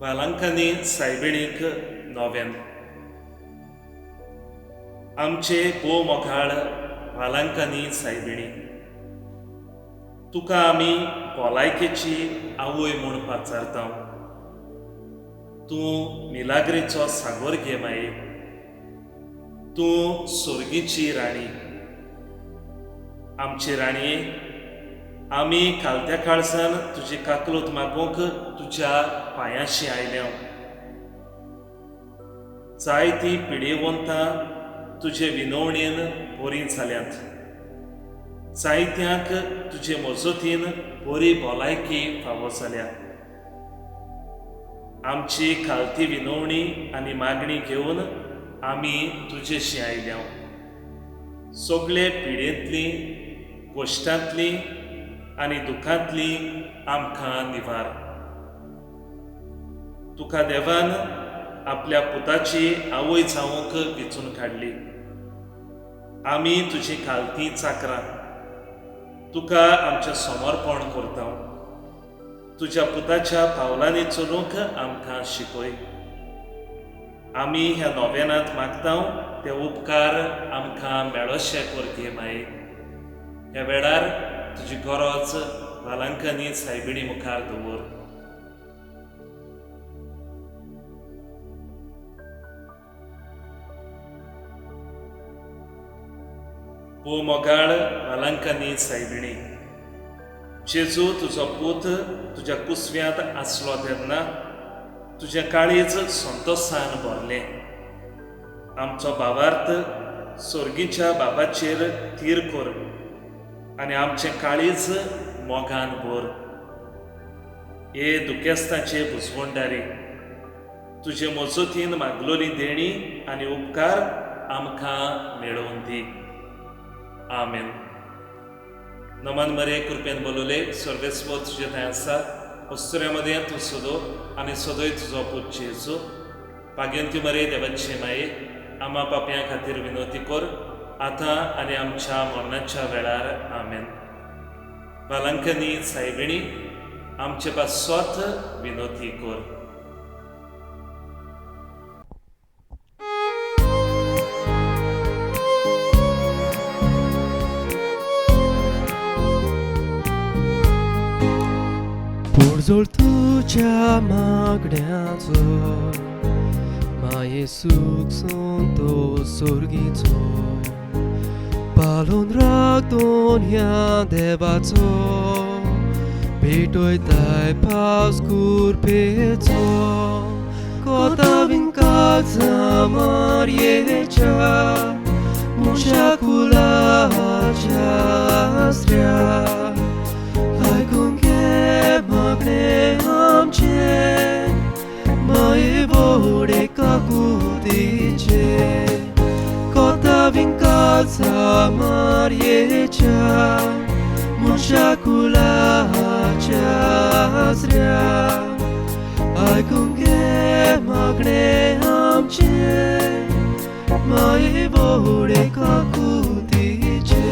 वालांकांनी सायबिणीक नोवेन आमचे पो मोखाळ वालांकांनी सायबिणी तुका आमी भलायकेची आवय म्हूण पाचारता. तूं मिलाग्रेचो सागोर घे माये. तूं सोर्गीची राणी. आमची राणये, आमी खालत्या काळजान तुजी काकलोत मागूंक तुज्या पांयाशी आयल्या. जायतीं पिडेवंतां तुजे विनवणेन बरीं जाल्यांत. जायत्यांक तुजे मजतीन बरी भलायकी फावो जाल्या. आमची खालती विनवणी आनी मागणी घेवन आमी तुजेशी आयल्या. सगळे पिडेंतलीं, गोश्टांतलीं आनी दुखांतलीं आमकां निवार. तुका देवान आपल्या पुताची आवय जावंक वेंचून काडली. आमी तुजी खालतीं चाकरां. तुका आमचें समर्पण करता. तुज्या पुताच्या पावलांनी चलूंक आमकां शिकय. आमी ह्या नोवेनांत मागता ते उपकार आमकां मेळोशे कर घे माये. ह्या वेळार तुजी गरज वालांकांनी सायबिणी मुखार दवर. पो मोगाळ वालांकांनी सायबिणी, जेजू तुजो पूत तुज्या कुसव्यांत आसलो तेन्ना तुजें काळीज संतोशान भरलें. आमचो भावार्थ सोर्गीच्या बाबाचेर थीर कर आनी आमचें काळीज मोगान भर. हे दुखेस्तांचे बुजवणदारी, तुजे मजतीन मागलोली देणी आनी उपकार आमकां मेळोवन दी. आमेन. नमन मरे कृपेन बोलोले, सर्वेस्व तुजे थंय आसा. वस्तुऱ्यामध्ये तूं सोदो आनी सोदोय तुजो पूत जेजू. भाग्यवंती मरे देवाची माये, आम्हा पापयां खातीर विनवती कर, आतां आनी आमच्या मरणाच्या वेळार. आमेन. वालांकांनी सायबिणी, आमचे पासत विनवती कर. पोरजोळ तुज्या मागण्याचो, माये सूख संतोष सोर्गीचो, पालोन राखतोन ह्या देवाचो, भेटोयताय पावस कुरपेचो. कोतावीन काळजां मारयेच्या, मुशा कुलाच्या आसऱ्या, आयकून घे मागणे आमचे, माये व्हडे काकुतीचे. कोतावीन काळजां मारयेच्या, मुशा कुलाच्या आसऱ्या, आयकून घे मागणे आमचे, माये व्हडे काकुतीचे.